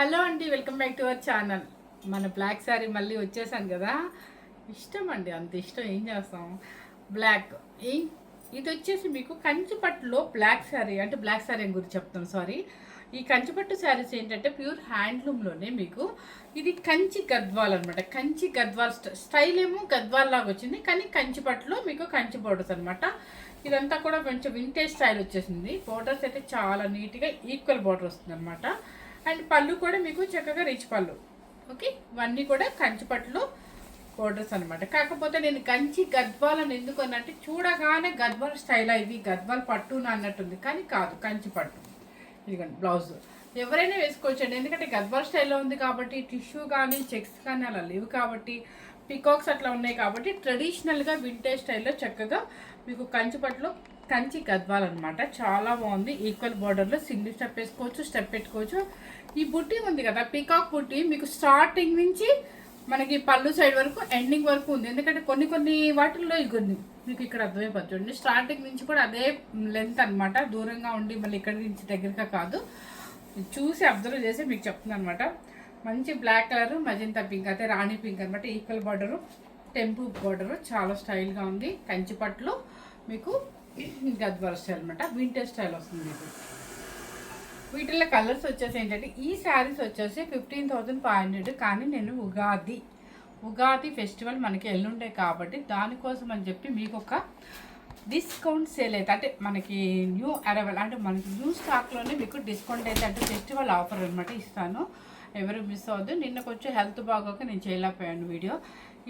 Hello అండి, welcome back to our channel. మన black sari మళ్ళీ వచ్చేసాను కదా. ఇష్టం అండి, అంత ఇష్టం, ఏం చేస్తాం. బ్లాక్ ఇది వచ్చేసి మీకు కంచిపట్టులో బ్లాక్ శారీ, అంటే బ్లాక్ శారీ గురించి చెప్తాను, సారీ. ఈ కంచిపట్టు శారీస్ ఏంటంటే ప్యూర్ హ్యాండ్లూమ్లోనే మీకు ఇది కంచి గద్వాల్ అనమాట. కంచి గద్వాల్ స్టైల్ ఏమో గద్వాల్ లాగా వచ్చింది, కానీ కంచిపట్టులో మీకు కంచి బోర్డర్స్ అనమాట. ఇదంతా కూడా కొంచెం వింటేజ్ స్టైల్ వచ్చేసింది. బోర్డర్స్ అయితే చాలా నీట్గా ఈక్వల్ బోర్డర్ వస్తుంది అనమాట. అండ్ పళ్ళు కూడా మీకు చక్కగా రిచ్ పళ్ళు. ఓకే, ఇవన్నీ కూడా కంచిపట్టులో బోర్డర్స్ అనమాట. కాకపోతే నేను కంచి గద్వాల్ అని ఎందుకు అన్నట్టు, చూడగానే గద్వాల్ స్టైల్ ఇది గద్వాల్ పట్టున అన్నట్టుంది, కానీ కాదు, కంచి పట్టు. ఇదిగోండి బ్లౌజ్. ఎవరైనా వేసుకోవచ్చండి, ఎందుకంటే గద్వాల్ స్టైల్లో ఉంది కాబట్టి. టిష్యూ కానీ చెక్స్ కానీ అలా లేవు కాబట్టి, పికాక్స్ అట్లా ఉన్నాయి కాబట్టి ట్రెడిషనల్గా వింటేజ్ స్టైల్లో చక్కగా మీకు కంచిపట్టులో కంచి గద్వాల్ అనమాట. చాలా బాగుంది. ఈక్వల్ బార్డర్లో సింగిల్ స్టెప్ వేసుకోవచ్చు, స్టెప్ పెట్టుకోవచ్చు. ఈ బుట్టి ఉంది కదా, పికాక్ బుట్టి, మీకు స్టార్టింగ్ నుంచి మనకి పళ్ళు సైడ్ వరకు ఎండింగ్ వరకు ఉంది. ఎందుకంటే కొన్ని వాటిల్లో ఇగుంది మీకు ఇక్కడ అర్థమైపోతుంది. చూడండి, స్టార్టింగ్ నుంచి కూడా అదే లెంత్ అనమాట. దూరంగా ఉండి మళ్ళీ ఇక్కడ నుంచి దగ్గరగా కాదు, చూసి అబ్జర్వ్ చేసి మీకు చెప్తుంది అనమాట. మంచి బ్లాక్ కలర్, మజంతా పింక్, అయితే రాణి పింక్ అనమాట. ఈక్వల్ బార్డరు, టెంపుల్ బార్డరు, చాలా స్టైల్గా ఉంది. కంచిపట్టులో మీకు గద్వాల్ స్టైల్ అనమాట. వింటేజ్ స్టైల్ వస్తుంది మీకు. వీటిల్లో కలర్స్ వచ్చేసి ఏంటంటే, ఈ శారీస్ వచ్చేసి 15,500. కానీ నేను ఉగాది ఫెస్టివల్ మనకి ఎల్లుండే కాబట్టి దానికోసం అని చెప్పి మీకు ఒక డిస్కౌంట్ సేల్ అయితే, అంటే మనకి న్యూ అరైవల్, అంటే మనకి న్యూ స్టాక్లోనే మీకు డిస్కౌంట్ అయితే, అంటే ఫెస్టివల్ ఆఫర్ అనమాట ఇస్తాను. ఎవరు మిస్ అవ్వద్దు. నిన్న కొంచెం హెల్త్ బాగోక నేను చేయలేకపోయాను వీడియో.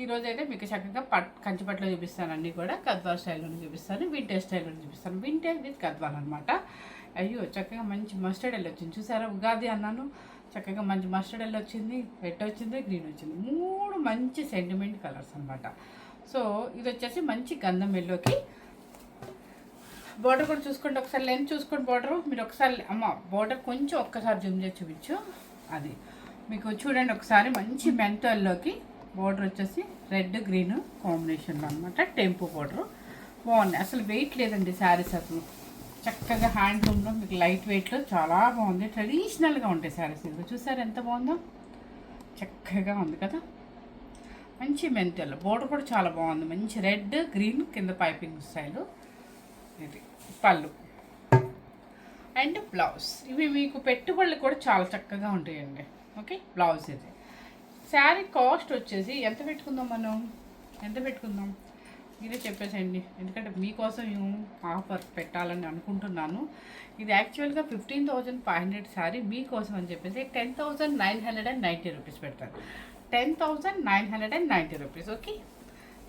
ఈరోజు అయితే మీకు చక్కగా కంచిపట్టులో చూపిస్తాను. అన్నీ కూడా గద్వాల్ స్టైల్లో చూపిస్తాను, వింటేజ్ స్టైల్లో చూపిస్తాను. వింటేజ్ విత్ గద్వాల్ అనమాట. అయ్యో, చక్కగా మంచి మస్టర్డ్ ఎల్లో వచ్చింది. చూసారా, ఉగాది అన్నాను, చక్కగా మంచి మస్టర్డ్ ఎల్లో వచ్చింది, రెడ్ వచ్చింది, గ్రీన్ వచ్చింది. 3 మంచి సెంటిమెంట్ కలర్స్ అనమాట. సో ఇది వచ్చేసి మంచి గంధం ఎల్లోకి. బోర్డర్ కూడా చూసుకోండి ఒకసారి, లెంత్ చూసుకోండి బోర్డరు. మీరు ఒకసారి బోర్డర్ కొంచెం ఒక్కసారి జూమ్ చేసి చూపించు. అది మీకు చూడండి ఒకసారి, మంచి మెంతో ఎల్లోకి బోర్డర్ వచ్చేసి రెడ్ గ్రీన్ కాంబినేషన్లో అనమాట. టెంపో బోర్డరు బాగుంది. అసలు వెయిట్ లేదండి శారీస్, అసలు చక్కగా హ్యాండ్లూమ్లో మీకు లైట్ వెయిట్లో చాలా బాగుంది. ట్రెడిషనల్గా ఉంటాయి శారీస్. ఇది చూసారు ఎంత బాగుందో, చక్కగా ఉంది కదా. మంచి మెంతెల్లో బోర్డర్ కూడా చాలా బాగుంది. మంచి రెడ్ గ్రీన్ కింద పైపింగ్ స్టైలు. ఇది పళ్ళు అండ్ బ్లౌజ్. ఇవి మీకు పెట్టుబడులు కూడా చాలా చక్కగా ఉంటాయండి. ఓకే, బ్లౌజ్ ఇది. శారీ కాస్ట్ వచ్చేసి ఎంత పెట్టుకుందాం ఇదే చెప్పేసేయండి, ఎందుకంటే మీకోసం ఆఫర్ పెట్టాలని అనుకుంటున్నాను. ఇది యాక్చువల్గా 15,500 శారీ, మీకోసం అని చెప్పేసి 10,990 రూపీస్ పెడతాను. 10,990 రూపీస్. ఓకే,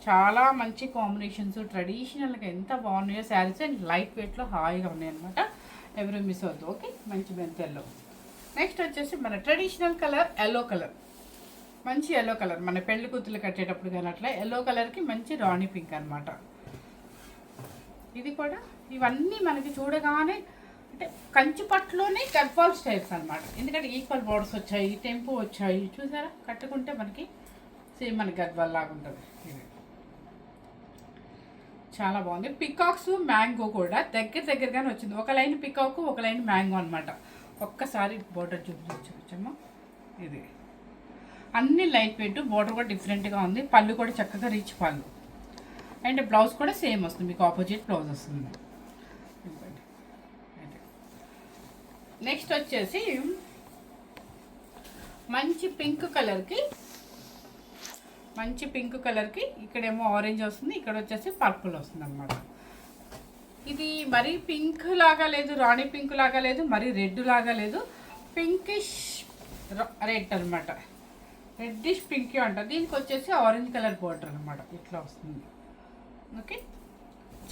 చాలా మంచి కాంబినేషన్స్, ట్రెడిషనల్గా ఎంత బాగున్నాయో శారీస్. అండ్ లైట్ వెయిట్లో హాయిగా ఉన్నాయి అనమాట. ఎవరు మిస్ అవుతుంది. ఓకే, మంచి మెంతెల్లో. నెక్స్ట్ వచ్చేసి మన ట్రెడిషనల్ కలర్ ఎల్లో కలర్, మంచి ఎల్లో కలర్. మన పెళ్లి కూతురు కట్టేటప్పుడు కానీ అట్లా ఎల్లో కలర్కి మంచి రాణి పింక్ అనమాట. ఇది కూడా ఇవన్నీ మనకి చూడగానే అంటే కంచిపట్టులోనే గద్వాల్ స్టైల్స్ అనమాట. ఎందుకంటే ఈక్వల్ బోర్డర్స్ వచ్చాయి, టెంపో వచ్చాయి. చూసారా, కట్టుకుంటే మనకి సేమ్ మన గద్వాల్ లాగా ఉంటుంది. ఇది చాలా బాగుంది. పికాక్స్ మ్యాంగో కూడా దగ్గరగానే వచ్చింది. ఒక లైన్ పికాక్, ఒక లైన్ మ్యాంగో అనమాట. ఒక్కసారి బోర్డర్ చూపించమ్మా. ఇది అన్ని లైట్ వెయిట్, బోర్డర్ కూడా డిఫరెంట్గా ఉంది. పళ్ళు కూడా చక్కగా రిచ్ పళ్ళు. అండ్ బ్లౌజ్ కూడా సేమ్ వస్తుంది, మీకు ఆపోజిట్ బ్లౌజ్ వస్తుంది. నెక్స్ట్ వచ్చేసి మంచి పింక్ కలర్కి ఇక్కడేమో ఆరెంజ్ వస్తుంది, ఇక్కడ వచ్చేసి పర్పుల్ వస్తుంది అనమాట. ఇది మరీ పింక్ లాగా లేదు, రాణి పింక్ లాగా లేదు, మరీ రెడ్ లాగా లేదు, పింకిష్ రెడ్ అనమాట. రెడ్డిష్ పింక్ అంట. దీనికి వచ్చేసి ఆరెంజ్ కలర్ బోర్డర్ అనమాట. ఇట్లా వస్తుంది. ఓకే,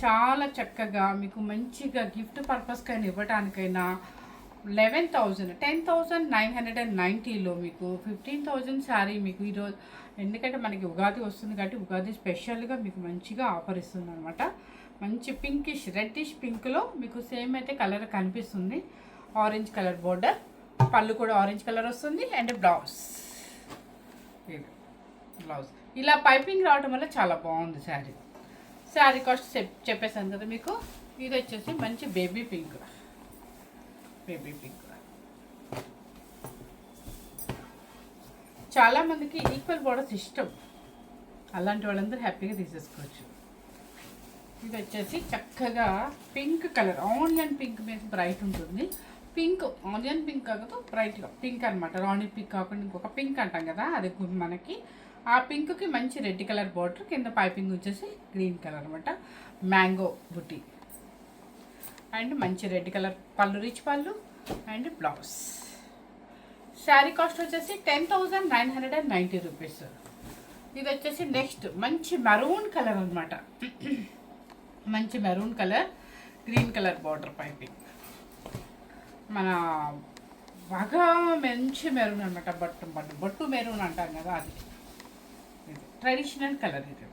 చాలా చక్కగా మీకు మంచిగా గిఫ్ట్ పర్పస్కైనా ఇవ్వడానికైనా 10,990లో మీకు 15,000 శారీ మీకు ఈరోజు. ఎందుకంటే మనకి ఉగాది వస్తుంది కాబట్టి ఉగాది స్పెషల్గా మీకు మంచిగా ఆఫర్ ఇస్తుంది అనమాట. మంచి పింకిష్ రెడ్డిష్ పింక్లో మీకు సేమ్ అయితే కలర్ కనిపిస్తుంది. ఆరెంజ్ కలర్ బోర్డర్, పళ్ళు కూడా ఆరెంజ్ కలర్ వస్తుంది. అండ్ బ్లౌజ్ ఇలా పైపింగ్ రావడం వల్ల చాలా బాగుంది శారీ. శారీ కాస్ట్ చెప్పేసాను కదా మీకు. ఇది వచ్చేసి మంచి బేబీ పింక్. చాలామందికి ఈక్వల్ బోర్డర్స్ ఇష్టం, అలాంటి వాళ్ళందరూ హ్యాపీగా తీసేసుకోవచ్చు. ఇది వచ్చేసి చక్కగా పింక్ కలర్, ఆనియన్ పింక్ మీద బ్రైట్ ఉంటుంది. పింక్, ఆనియన్ పింక్ కాదు, బ్రైట్గా పింక్ అనమాట. రాణి పింక్ కాకుండా ఇంకొక పింక్ అంటాం కదా, అది మనకి ఆ పింక్కి మంచి రెడ్ కలర్ బార్డర్, కింద పైపింగ్ వచ్చేసి గ్రీన్ కలర్ అనమాట. మ్యాంగో బుట్టి అండ్ మంచి రెడ్ కలర్ పళ్ళు, రిచ్ పళ్ళు అండ్ బ్లౌజ్. శారీ కాస్ట్ వచ్చేసి 10,990 రూపీస్. ఇది వచ్చేసి నెక్స్ట్ మంచి మెరూన్ కలర్ అనమాట. మంచి maroon colour, green colour border piping, మన బాగా మంచి మెరూన్ అనమాట. బొట్టు మెరూన్ అంటాం కదా, అది ట్రెడిషనల్ కలర్. ఇది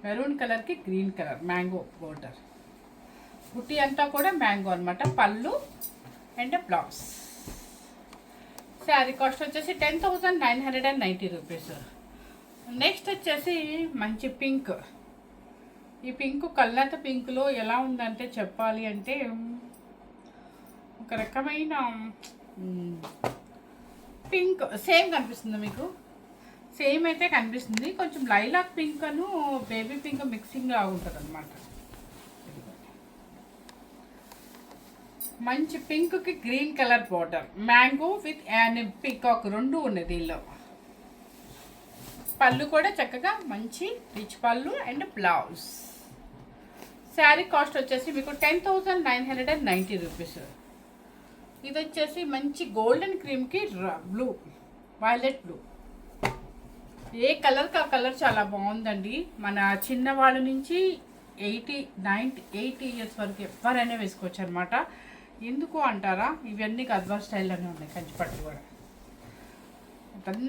మెరూన్ కలర్కి గ్రీన్ కలర్ మ్యాంగో బోర్డర్, బుట్టి అంతా కూడా మ్యాంగో అనమాట. పళ్ళు అండ్ బ్లౌజ్. శారీ కాస్ట్ వచ్చేసి 10,990 రూపీస్. నెక్స్ట్ వచ్చేసి మంచి పింక్. ఈ పింక్ కల్లాత పింక్లో ఎలా ఉందంటే చెప్పాలి అంటే ఒక రకమైన పింక్ సేమ్ కనిపిస్తుంది మీకు, సేమ్ అయితే కనిపిస్తుంది. కొంచెం లైలాక్ పింక్ అను బేబీ పింక్ మిక్సింగ్గా ఉంటుంది అనమాట. మంచి పింక్కి green colour border, mango with an peacock రెండు ఉన్నాయి దీనిలో. పళ్ళు కూడా చక్కగా మంచి రిచ్ పళ్ళు అండ్ బ్లౌజ్. శారీ కాస్ట్ వచ్చేసి మీకు 10,990 రూపీస్. ఇది వచ్చేసి మంచి గోల్డెన్ క్రీమ్కి బ్లూ, వైలెట్ బ్లూ. ఏ కలర్కి ఆ కలర్ చాలా బాగుందండి. మన చిన్నవాళ్ళ నుంచి 80 ఇయర్స్ వరకు ఎవరైనా వేసుకోవచ్చు అనమాట. ఎందుకు అంటారా, ఇవన్నీ గద్వాల్ స్టైల్లోనే ఉన్నాయి. కంచిపట్టు కూడా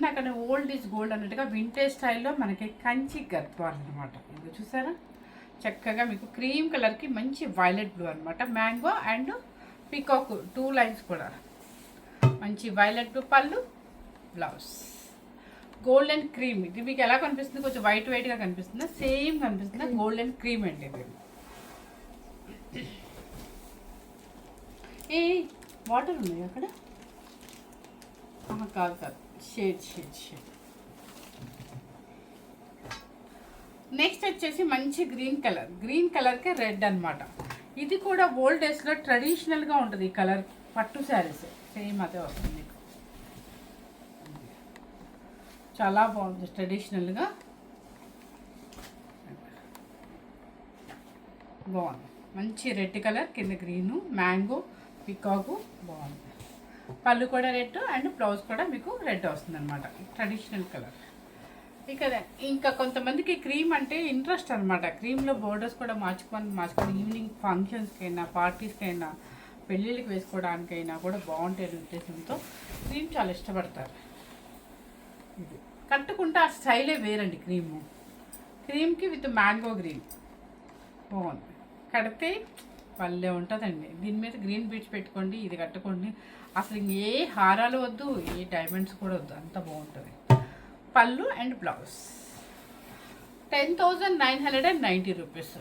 అక్కడ ఓల్డ్ ఈజ్ గోల్డ్ అన్నట్టుగా వింటేజ్ స్టైల్లో మనకి కంచి గద్వాల్ అనమాట. ఇది చూసారా, చక్కగా మీకు క్రీమ్ కలర్కి మంచి వైలెట్ బ్లూ అనమాట. మ్యాంగో అండ్ పీకాక్ 2 లైన్స్ కూడా మంచి వైలెట్ బ్లూ పళ్ళు, బ్లౌజ్. గోల్డెన్ క్రీమ్, ఇది మీకు ఎలా కనిపిస్తుంది, కొంచెం వైట్గా కనిపిస్తుంది, సేమ్ కనిపిస్తుంది. గోల్డెన్ క్రీమ్ అండి ఇది. ఏ వాటర్ ఉన్నాయి అక్కడ, కాదు షేడ్. నెక్స్ట్ వచ్చేసి మంచి గ్రీన్ కలర్కి రెడ్ అనమాట. ఇది కూడా ఓల్డ్ డేస్లో ట్రెడిషనల్గా ఉంటుంది ఈ కలర్. పట్టు శారీస్ సేమ్ అదే వస్తుంది మీకు. చాలా బాగుంది ట్రెడిషనల్గా, బాగుంది. మంచి రెడ్ కలర్, కింద గ్రీను, మ్యాంగో, పికాకు బాగుంది. పళ్ళు కూడా రెడ్ అండ్ బ్లౌజ్ కూడా మీకు రెడ్ వస్తుంది అనమాట. Traditional colour. ఇంకా కొంతమందికి క్రీమ్ అంటే ఇంట్రెస్ట్ అనమాట. క్రీమ్లో బోర్డర్స్ కూడా మార్చుకొని ఈవినింగ్ ఫంక్షన్స్కైనా, పార్టీస్కైనా, పెళ్ళిళ్ళకి వేసుకోవడానికైనా కూడా బాగుంటాయి ఉద్దేశంతో క్రీమ్ చాలా ఇష్టపడతారు. ఇది కట్టుకుంటే ఆ స్టైలే వేరండి. క్రీమ్కి విత్ మ్యాంగో గ్రీన్ బాగుంది. కడితే పల్లె ఉంటుందండి. దీని మీద గ్రీన్ బీడ్స్ పెట్టుకోండి, ఇది కట్టుకోండి. అసలు ఏ హారాలు వద్దు, ఏ డైమండ్స్ కూడా వద్దు, అంత బాగుంటుంది. పళ్ళు and blouse. 10,990 rupees.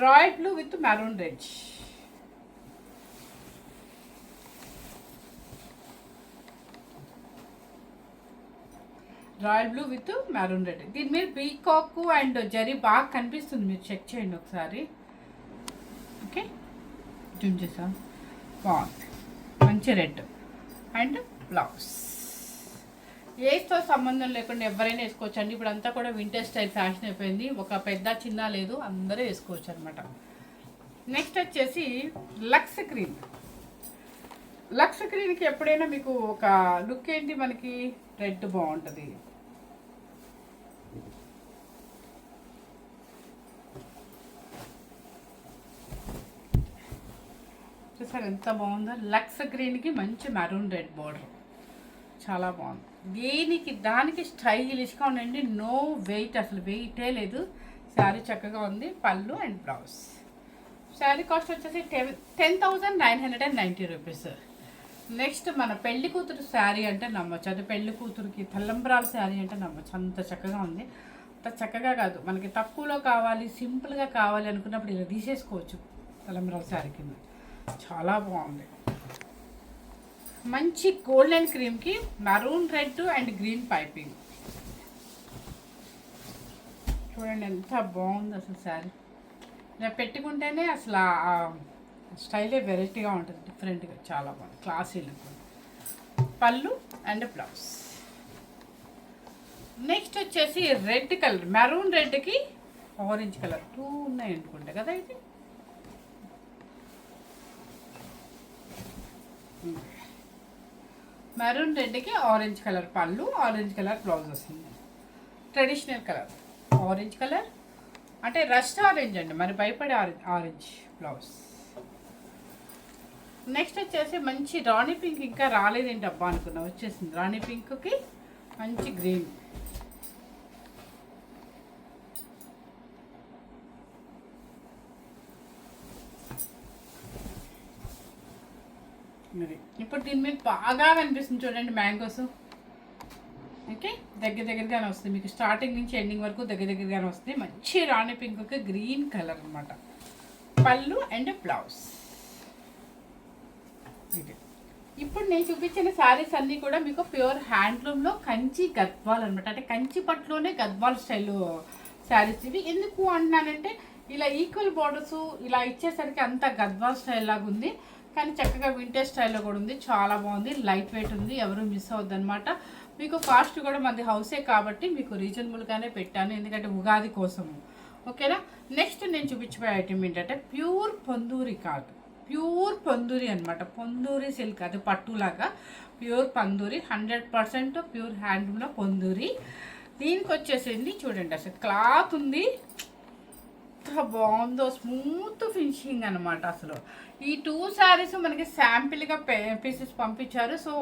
Royal blue with maroon red. Royal blue with maroon red. దీని మీద పీకాక్ అండ్ జరీ బాగా కనిపిస్తుంది, మీరు చెక్ చేయండి ఒకసారి. ఓకే, జూమ్ చేసాం. బాగుంది, మంచి రెడ్ అండ్ బ్లౌజ్. ఏజ్తో సంబంధం లేకుండా ఎవరైనా వేసుకోవచ్చు అండి. ఇప్పుడు అంతా కూడా వింటేజ్ స్టైల్ ఫ్యాషన్ అయిపోయింది. ఒక పెద్ద చిన్న లేదు, అందరూ వేసుకోవచ్చు అనమాట. నెక్స్ట్ వచ్చేసి లక్స్ గ్రీన్. లక్స్ గ్రీన్కి ఎప్పుడైనా మీకు ఒక లుక్ ఏంటి, మనకి రెడ్ బాగుంటుంది. చూసారు ఎంత బాగుందో. లక్స్ గ్రీన్కి మంచి మెరూన్ రెడ్ బార్డర్, చాలా బాగుంది. దానికి స్టైలిష్గా ఉండండి. నో వెయిట్, అసలు వెయిటే లేదు. శారీ చక్కగా ఉంది. పళ్ళు అండ్ బ్లౌజ్. శారీ కాస్ట్ వచ్చేసి 10,990 రూపీస్. నెక్స్ట్ మన పెళ్లి కూతురు శారీ అంటే నమ్మొచ్చు. అది పెళ్లి కూతురికి తలంబ్రాల శారీ అంటే నమ్మొచ్చు. అంత చక్కగా ఉంది. అంత చక్కగా కాదు, మనకి తక్కువలో కావాలి, సింపుల్గా కావాలి అనుకున్నప్పుడు ఇలా తీసేసుకోవచ్చు. తలంబ్రాల శారీ కింద చాలా బాగుంది. మంచి గోల్డెన్ క్రీమ్కి maroon red and green piping. చూడండి ఎంత బాగుంది అసలు శారీ. ఇలా పెట్టుకుంటేనే అసలు ఆ స్టైలే వెరైటీగా ఉంటుంది, డిఫరెంట్గా చాలా బాగుంది, క్లాసీ లుక్. పళ్ళు అండ్ బ్లౌజ్. నెక్స్ట్ వచ్చేసి రెడ్ కలర్, మెరూన్ రెడ్కి ఆరెంజ్ కలర్ 2 ఉన్నాయి అనుకుంటా కదా ఇది. మెరూన్ రెడ్కి ఆరెంజ్ కలర్ పళ్ళు, ఆరెంజ్ కలర్ బ్లౌజ్ వస్తుంది. ట్రెడిషనల్ కలర్ ఆరెంజ్ కలర్ అంటే రస్ట్ ఆరెంజ్ అండి, మరి భయపడే ఆరెంజ్ బ్లౌజ్. నెక్స్ట్ వచ్చేసి మంచి రాణి పింక్, ఇంకా రాలేదేంటి అబ్బా అనుకున్నా, వచ్చేసింది రాణి పింక్కి మంచి గ్రీన్. ఇప్పుడు దీని మీద బాగా కనిపిస్తుంది చూడండి మ్యాంగోస్. ఓకే, దగ్గరగానే వస్తుంది మీకు, స్టార్టింగ్ నుంచి ఎండింగ్ వరకు దగ్గరగానే వస్తుంది. మంచి రాణి పింక్కి గ్రీన్ కలర్ అనమాట. పళ్ళు అండ్ బ్లౌజ్ ఇది. ఇప్పుడు నేను చూపించిన శారీస్ అన్నీ కూడా మీకు ప్యూర్ హ్యాండ్లూమ్లో కంచి గద్వాల్ అనమాట, అంటే కంచి పట్టులోనే గద్వాల్ స్టైల్ శారీస్ ఇవి. ఎందుకు అంటున్నానంటే ఇలా ఈక్వల్ బార్డర్స్ ఇలా ఇచ్చేసరికి అంత గద్వాల్ స్టైల్ లాగా ఉంది, కానీ చక్కగా వింటేజ్ స్టైల్లో కూడా ఉంది, చాలా బాగుంది, లైట్ వెయిట్ ఉంది, ఎవరు మిస్ అవ్వద్దు అనమాట. మీకు కాస్ట్ కూడా మంది హౌసే కాబట్టి మీకు రీజనబుల్గానే పెట్టాను, ఎందుకంటే ఉగాది కోసము. ఓకేనా. నెక్స్ట్ నేను చూపించబోయే ఐటమ్ ఏంటంటే ప్యూర్ పొందూరి కాదు, ప్యూర్ పొందూరి అనమాట. పొందూరి సిల్క్, అది పట్టులాగా ప్యూర్ పొందూరి, 100% ప్యూర్ హ్యాండ్లూమ్లో పొందూరి. దీనికి వచ్చేసింది చూడండి, అసలు క్లాత్ ఉంది ఎంత బాగుందో, స్మూత్ ఫినిషింగ్ అనమాట. అసలు ఈ 2 శారీస్ మనకి శాంపిల్గా పీసెస్ పంపించారు. సో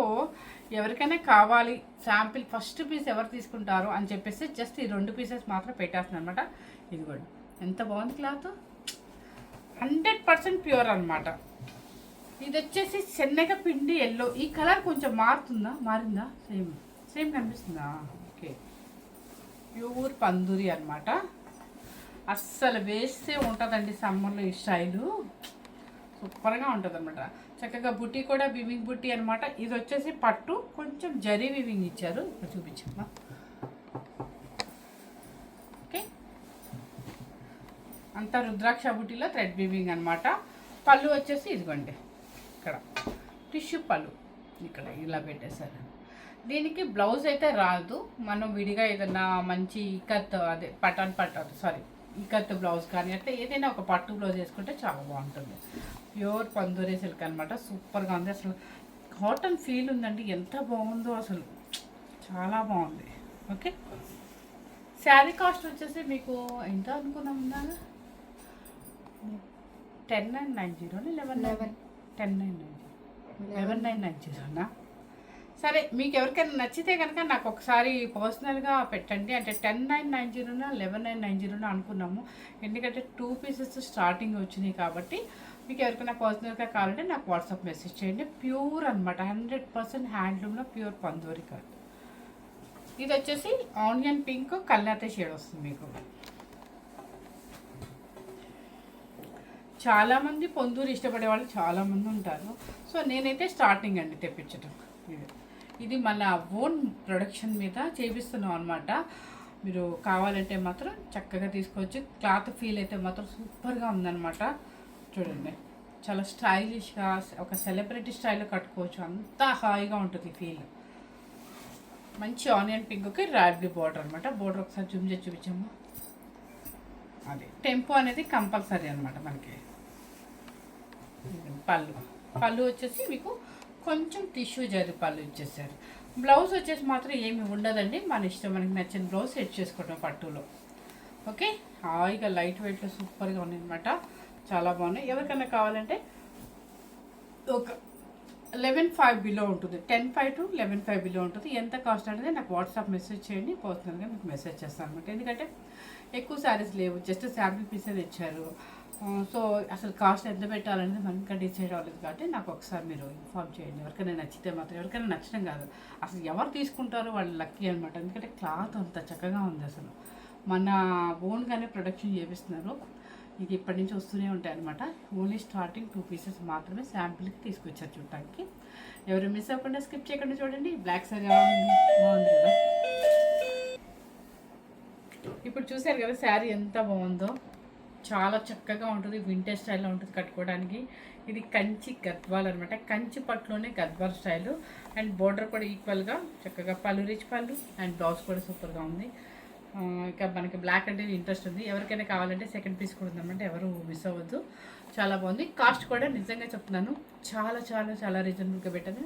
ఎవరికైనా కావాలి శాంపిల్ ఫస్ట్ పీస్ ఎవరు తీసుకుంటారు అని చెప్పేసి జస్ట్ ఈ 2 పీసెస్ మాత్రం పెట్టేస్తున్నాను అనమాట. ఇదిగోండి ఎంత బాగుంది క్లాత్, 100% ప్యూర్ అనమాట. ఇది వచ్చేసి శనగ పిండి ఎల్లో. ఈ కలర్ కొంచెం మారిందా? సేమ్ కనిపిస్తుందా? ఓకే, ప్యూర్ పందూరి అనమాట. అస్సలు వేస్తే ఉంటుందండి సమ్మర్లో, ఈ స్టైలు సూపర్గా ఉంటుంది అనమాట. చక్కగా బుట్టి కూడా వివింగ్ బుట్టి అనమాట. ఇది వచ్చేసి పట్టు, కొంచెం జరీ వివింగ్ ఇచ్చారు. ఇప్పుడు చూపించమ్మా. ఓకే, అంతా రుద్రాక్ష బుట్టిలో థ్రెడ్ వివింగ్ అనమాట. పళ్ళు వచ్చేసి ఇదిగోండి, ఇక్కడ టిష్యూ పళ్ళు ఇక్కడ ఇలా పెట్టేశారు. దీనికి బ్లౌజ్ అయితే రాదు, మనం విడిగా ఏదన్నా మంచి ఇకత్, అదే ఇకత్ బ్లౌజ్ కానీ అంటే ఏదైనా ఒక పట్టు బ్లౌజ్ వేసుకుంటే చాలా బాగుంటుంది. ప్యూర్ పందూరి సిల్క్ అనమాట, సూపర్గా ఉంది. అసలు కాటన్ ఫీల్ ఉందండి, ఎంత బాగుందో అసలు, చాలా బాగుంది. ఓకే, శారీ కాస్ట్ వచ్చేసి మీకు ఎంత అనుకున్నాం ఉందా? 10990 11,990. సరే, మీకు ఎవరికైనా నచ్చితే కనుక నాకు ఒకసారి పర్సనల్గా పెట్టండి. అంటే 10,990 11,990 అనుకున్నాము, ఎందుకంటే 2 పీసెస్ స్టార్టింగ్ వచ్చినాయి కాబట్టి. మీకు ఎవరికైనా పర్సనల్గా కావాలంటే నాకు వాట్సాప్ మెసేజ్ చేయండి. ప్యూర్ అనమాట, 100% హ్యాండ్లూమ్లో ప్యూర్ పందూరి కాదు. ఇది వచ్చేసి ఆనియన్ పింక్ కల్లాతే షేడ్ వస్తుంది మీకు. చాలామంది పొందూరు ఇష్టపడే వాళ్ళు చాలామంది ఉంటారు. సో నేనైతే స్టార్టింగ్ అండి తెప్పించడం. ఇది మన ఓన్ ప్రొడక్షన్ మీద చేపిస్తున్నాం అనమాట. మీరు కావాలంటే మాత్రం చక్కగా తీసుకోవచ్చు. క్లాత్ ఫీల్ అయితే మాత్రం సూపర్గా ఉందన్నమాట. చూడండి, చాలా స్టైలిష్గా ఒక సెలబ్రిటీ స్టైల్లో కట్టుకోవచ్చు, అంతా హాయిగా ఉంటుంది ఫీల్. మంచి ఆనియన్ పింక్కి రాడ్లీ బార్డర్ అనమాట. బార్డర్ ఒకసారి జూమ్ చేసి చూపించాము. అది టెంపో అనేది కంపల్సరీ అనమాట మనకి. పళ్ళు వచ్చేసి మీకు కొంచెం టిష్యూ జరి పళ్ళు ఇచ్చేసారు. బ్లౌజ్ వచ్చేసి మాత్రం ఏమి ఉండదండి, మన ఇష్టం, మనకి నచ్చిన బ్లౌజ్ సెట్ చేసుకోవడం పట్టులో. ఓకే, హాయిగా లైట్ వెయిట్లో సూపర్గా ఉన్నాయి అనమాట, చాలా బాగున్నాయి. ఎవరికైనా కావాలంటే ఒక 11,500 బిలో ఉంటుంది, 10,500 to 11,500 బిలో ఉంటుంది. ఎంత కాస్ట్ అనేది నాకు వాట్సాప్ మెసేజ్ చేయండి, పర్సనల్గా మీకు మెసేజ్ చేస్తాను అనమాట. ఎందుకంటే ఎక్కువ శారీస్ లేవు, జస్ట్ శాంపిల్ పీసెస్ ఇచ్చారు. సో అసలు కాస్ట్ ఎంత పెట్టాలనేది మనకి డిసైడ్ అవ్వలేదు కాబట్టి నాకు ఒకసారి మీరు ఇన్ఫార్మ్ చేయండి. ఎవరికైనా నచ్చితే మాత్రం, ఎవరికైనా నచ్చడం కాదు, అసలు ఎవరు తీసుకుంటారో వాళ్ళు లక్కీ అనమాట. ఎందుకంటే క్లాత్ అంత చక్కగా ఉంది, అసలు మన ఓన్గానే ప్రొడక్షన్ చేపిస్తున్నారు. ఇది ఇప్పటి నుంచి వస్తూనే ఉంటాయి అనమాట. ఓన్లీ స్టార్టింగ్ 2 పీసెస్ మాత్రమే శాంపిల్కి తీసుకొచ్చారు చూడటానికి. ఎవరు మిస్ అవ్వకుండా స్కిప్ చేయకుండా చూడండి. బ్లాక్ సారీ బాగుంది కదా. ఇప్పుడు చూసారు కదా శారీ ఎంత బాగుందో, చాలా చక్కగా ఉంటుంది. వింటేజ్ స్టైల్లో ఉంటుంది కట్టుకోవడానికి. ఇది కంచి గద్వాల్ అనమాట. కంచి పట్టులోనే గద్వాల్ స్టైలు. అండ్ బోర్డర్ కూడా ఈక్వల్గా చక్కగా పళ్ళు, రిచ్ పళ్ళు. అండ్ బ్లౌజ్ కూడా సూపర్గా ఉంది. ఇక మనకి బ్లాక్ అంటే ఇంట్రెస్ట్ ఉంది. ఎవరికైనా కావాలంటే సెకండ్ పీస్ కూడా ఉందన్నమాట. ఎవరు మిస్ అవ్వద్దు. చాలా బాగుంది. కాస్ట్ కూడా నిజంగా చెప్తున్నాను చాలా చాలా చాలా రీజనబుల్గా పెట్టాను.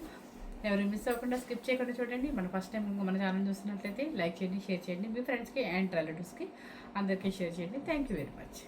ఎవరు మిస్ అవ్వకుండా స్కిప్ చేయకుండా చూడండి. మన ఫస్ట్ టైం మన ఛానల్ చూస్తున్నట్లయితే లైక్ చేయండి, షేర్ చేయండి. మీ ఫ్రెండ్స్కి అండ్ రిలేటివ్స్కి అందరికీ షేర్ చేయండి. Thank you very much.